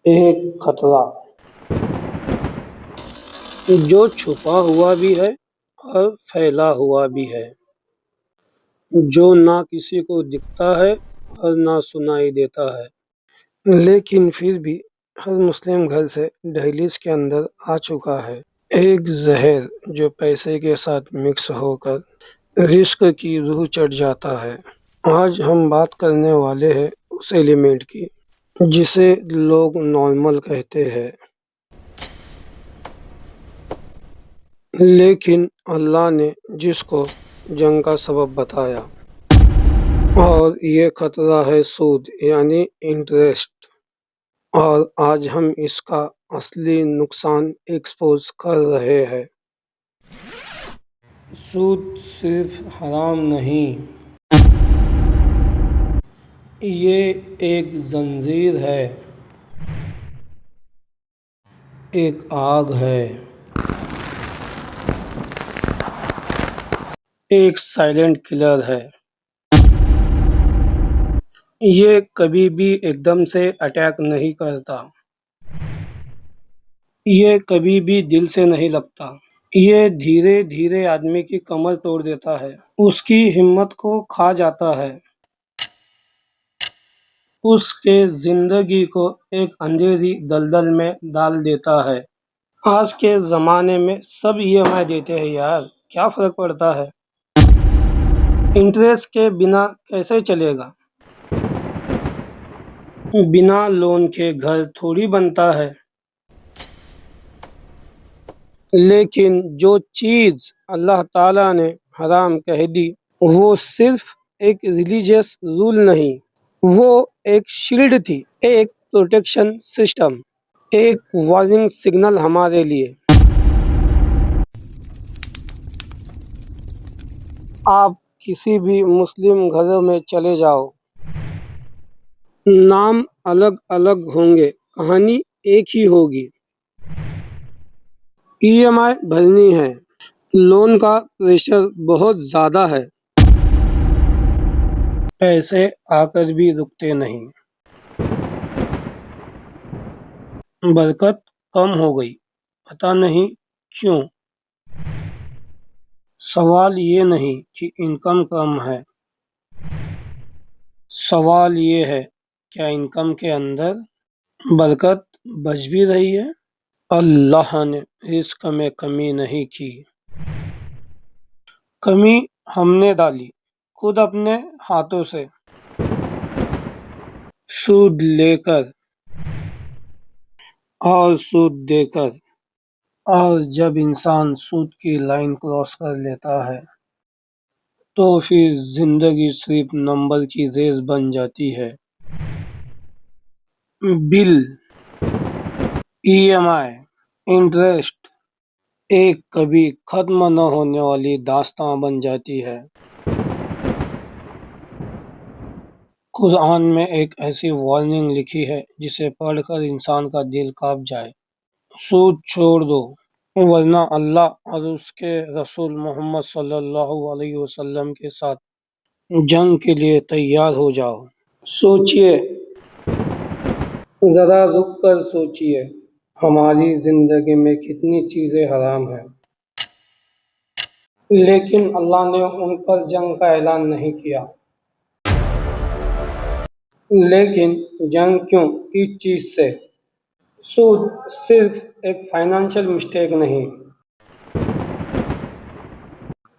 एक खतरा जो छुपा हुआ भी है और फैला हुआ भी है, जो ना किसी को दिखता है और ना सुनाई देता है, लेकिन फिर भी हर मुस्लिम घर से दहलीज के अंदर आ चुका है। एक जहर जो पैसे के साथ मिक्स होकर रिस्क की रूह चढ़ जाता है। आज हम बात करने वाले हैं उस एलिमेंट की जिसे लोग नॉर्मल कहते हैं, लेकिन अल्लाह ने जिसको जंग का सबब बताया, और ये खतरा है सूद यानी इंटरेस्ट। और आज हम इसका असली नुकसान एक्सपोज कर रहे हैं। सूद सिर्फ हराम नहीं, ये एक जंजीर है, एक आग है, एक साइलेंट किलर है। ये कभी भी एकदम से अटैक नहीं करता, ये कभी भी दिल से नहीं लगता। ये धीरे धीरे आदमी की कमर तोड़ देता है, उसकी हिम्मत को खा जाता है, उसके जिंदगी को एक अंधेरी दलदल में डाल देता है। आज के ज़माने में सब ईएमआई देते हैं यार, क्या फ़र्क पड़ता है। इंटरेस्ट के बिना कैसे चलेगा। बिना लोन के घर थोड़ी बनता है। लेकिन जो चीज़ अल्लाह ताला ने हराम कह दी, वो सिर्फ एक रिलीजियस रूल नहीं, वो एक शील्ड थी, एक प्रोटेक्शन सिस्टम, एक वार्निंग सिग्नल हमारे लिए। आप किसी भी मुस्लिम घरों में चले जाओ, नाम अलग अलग होंगे, कहानी एक ही होगी। ईएमआई भरनी है, लोन का प्रेशर बहुत ज़्यादा है, पैसे आकर भी रुकते नहीं, बरकत कम हो गई, पता नहीं क्यों। सवाल ये नहीं कि इनकम कम है, सवाल ये है क्या इनकम के अंदर बरकत बच भी रही है। अल्लाह ने रिस्क में कमी नहीं की, कमी हमने डाली खुद अपने हाथों से, सूद लेकर और सूद देकर। और जब इंसान सूद की लाइन क्रॉस कर लेता है, तो फिर जिंदगी सिर्फ नंबर की रेस बन जाती है। बिल, ईएमआई, इंटरेस्ट एक कभी खत्म न होने वाली दास्तां बन जाती है। कुरान में एक ऐसी वार्निंग लिखी है जिसे पढ़कर इंसान का दिल कांप जाए। सूद छोड़ दो, वरना अल्लाह और उसके रसूल मोहम्मद सल्लल्लाहु अलैहि वसल्लम के साथ जंग के लिए तैयार हो जाओ। सोचिए, ज़रा रुक कर सोचिए, हमारी ज़िंदगी में कितनी चीज़ें हराम हैं, लेकिन अल्लाह ने उन पर जंग का ऐलान नहीं किया। लेकिन जंग क्यों, किस चीज़ से। सूद सिर्फ एक फाइनेंशियल मिस्टेक नहीं,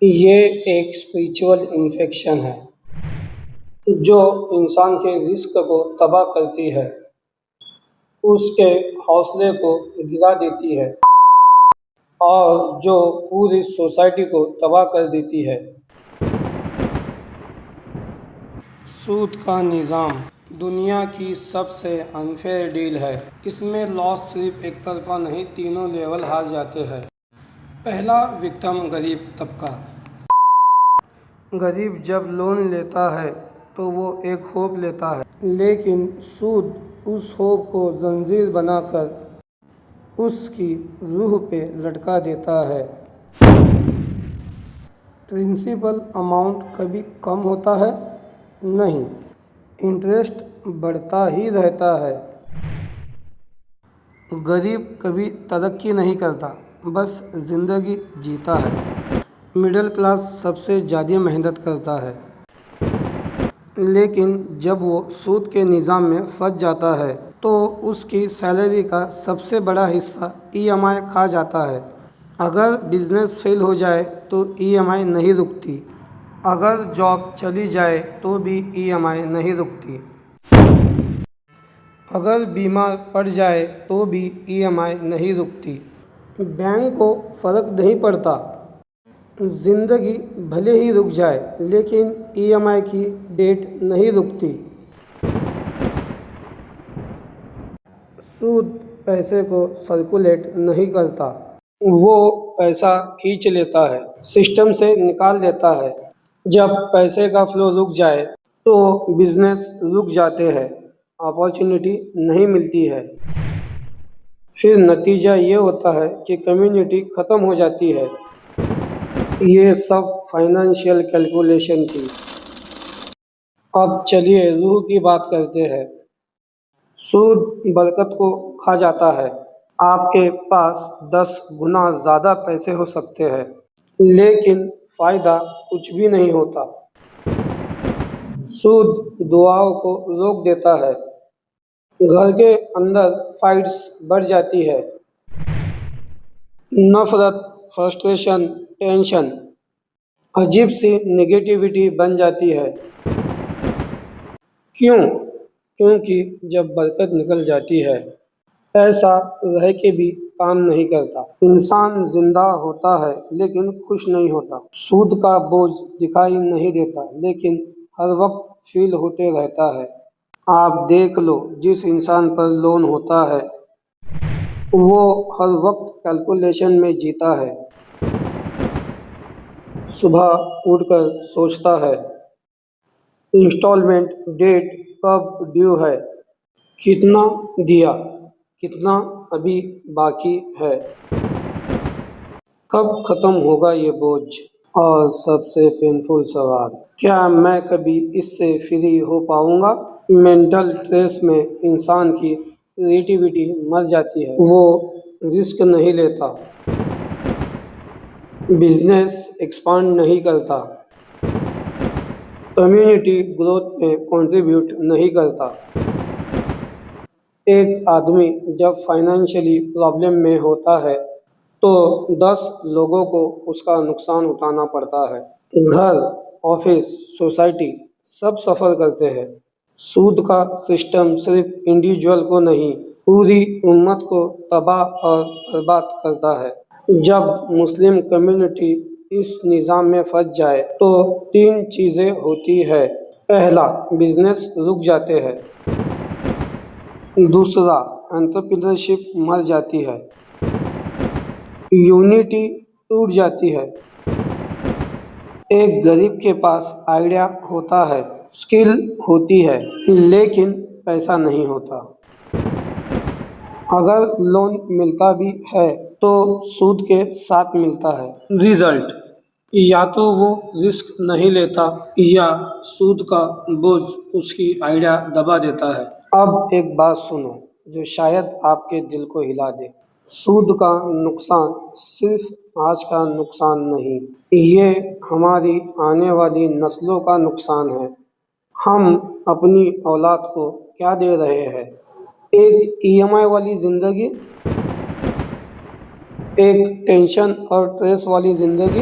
ये एक स्पिरिचुअल इन्फेक्शन है जो इंसान के रिस्क को तबाह करती है, उसके हौसले को गिरा देती है और जो पूरी सोसाइटी को तबाह कर देती है। सूद का निज़ाम दुनिया की सबसे अनफेयर डील है। इसमें लॉस सिर्फ एक तरफा नहीं, तीनों लेवल हार जाते हैं। पहला विक्टिम गरीब तबका। गरीब जब लोन लेता है तो वो एक होप लेता है, लेकिन सूद उस होप को जंजीर बनाकर उसकी रूह पे लटका देता है। प्रिंसिपल अमाउंट कभी कम होता है नहीं, इंटरेस्ट बढ़ता ही रहता है। गरीब कभी तरक्की नहीं करता, बस ज़िंदगी जीता है। मिडिल क्लास सबसे ज़्यादा मेहनत करता है, लेकिन जब वो सूद के निज़ाम में फंस जाता है तो उसकी सैलरी का सबसे बड़ा हिस्सा ईएमआई खा जाता है। अगर बिजनेस फेल हो जाए तो ईएमआई नहीं रुकती, अगर जॉब चली जाए तो भी ईएमआई नहीं रुकती, अगर बीमार पड़ जाए तो भी ईएमआई नहीं रुकती। बैंक को फ़र्क नहीं पड़ता, ज़िंदगी भले ही रुक जाए लेकिन ईएमआई की डेट नहीं रुकती। सूद पैसे को सर्कुलेट नहीं करता, वो पैसा खींच लेता है, सिस्टम से निकाल देता है। जब पैसे का फ्लो रुक जाए तो बिजनेस रुक जाते हैं, अपॉर्चुनिटी नहीं मिलती है। फिर नतीजा ये होता है कि कम्युनिटी ख़त्म हो जाती है। ये सब फाइनेंशियल कैलकुलेशन थी। अब चलिए रूह की बात करते हैं। सूद बरकत को खा जाता है। आपके पास 10 गुना ज़्यादा पैसे हो सकते हैं, लेकिन फ़ायदा कुछ भी नहीं होता। सूद दुआओं को रोक देता है। घर के अंदर फाइट्स बढ़ जाती है, नफरत, फ्रस्ट्रेशन, टेंशन, अजीब सी नेगेटिविटी बन जाती है। क्यों? क्योंकि जब बरकत निकल जाती है, पैसा रह के भी काम नहीं करता। इंसान जिंदा होता है लेकिन खुश नहीं होता। सूद का बोझ दिखाई नहीं देता लेकिन हर वक्त फील होते रहता है। आप देख लो, जिस इंसान पर लोन होता है वो हर वक्त कैलकुलेशन में जीता है। सुबह उठकर सोचता है इंस्टॉलमेंट डेट कब ड्यू है, कितना दिया, कितना अभी बाकी है, कब खत्म होगा ये बोझ। और सबसे पेनफुल सवाल, क्या मैं कभी इससे फ्री हो पाऊंगा? मेंटल स्ट्रेस में इंसान की क्रिएटिविटी मर जाती है, वो रिस्क नहीं लेता, बिजनेस एक्सपांड नहीं करता, कम्युनिटी ग्रोथ में कंट्रीब्यूट नहीं करता। एक आदमी जब फाइनेंशियली प्रॉब्लम में होता है तो 10 लोगों को उसका नुकसान उठाना पड़ता है। घर, ऑफिस, सोसाइटी सब सफ़र करते हैं। सूद का सिस्टम सिर्फ इंडिविजुअल को नहीं, पूरी उम्मत को तबाह और बर्बाद करता है। जब मुस्लिम कम्युनिटी इस निज़ाम में फंस जाए तो 3 चीज़ें होती है। पहला, बिजनेस रुक जाते हैं। दूसरा, एंटरप्रेन्योरशिप मर जाती है। यूनिटी टूट जाती है। एक गरीब के पास आइडिया होता है, स्किल होती है, लेकिन पैसा नहीं होता। अगर लोन मिलता भी है तो सूद के साथ मिलता है। रिजल्ट, या तो वो रिस्क नहीं लेता या सूद का बोझ उसकी आइडिया दबा देता है। अब एक बात सुनो जो शायद आपके दिल को हिला दे। सूद का नुकसान सिर्फ आज का नुकसान नहीं, ये हमारी आने वाली नस्लों का नुकसान है। हम अपनी औलाद को क्या दे रहे हैं? एक ईएमआई वाली ज़िंदगी, एक टेंशन और स्ट्रेस वाली ज़िंदगी,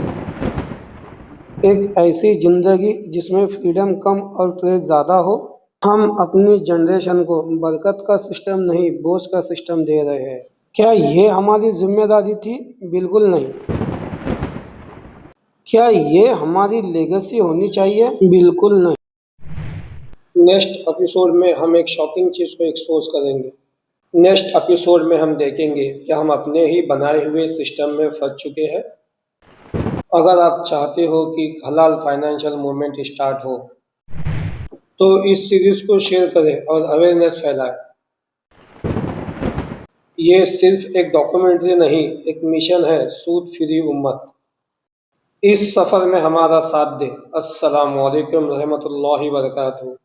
एक ऐसी ज़िंदगी जिसमें फ्रीडम कम और स्ट्रेस ज़्यादा हो। हम अपनी जनरेशन को बरकत का सिस्टम नहीं, बोझ का सिस्टम दे रहे हैं। क्या ये हमारी जिम्मेदारी थी? बिल्कुल नहीं। क्या ये हमारी लेगेसी होनी चाहिए? बिल्कुल नहीं। नेक्स्ट एपिसोड में हम एक शॉकिंग चीज़ को एक्सपोज करेंगे। नेक्स्ट एपिसोड में हम देखेंगे कि हम अपने ही बनाए हुए सिस्टम में फंस चुके हैं। अगर आप चाहते हो कि हलाल फाइनेंशियल मूवमेंट स्टार्ट हो तो इस सीरीज़ को शेयर करें और अवेयरनेस फैलाएं। ये सिर्फ एक डॉक्यूमेंट्री नहीं, एक मिशन है सूद फ्री उम्मत। इस सफ़र में हमारा साथ दें। अस्सलामु अलैकुम रहमतुल्लाहि व बरकातहू।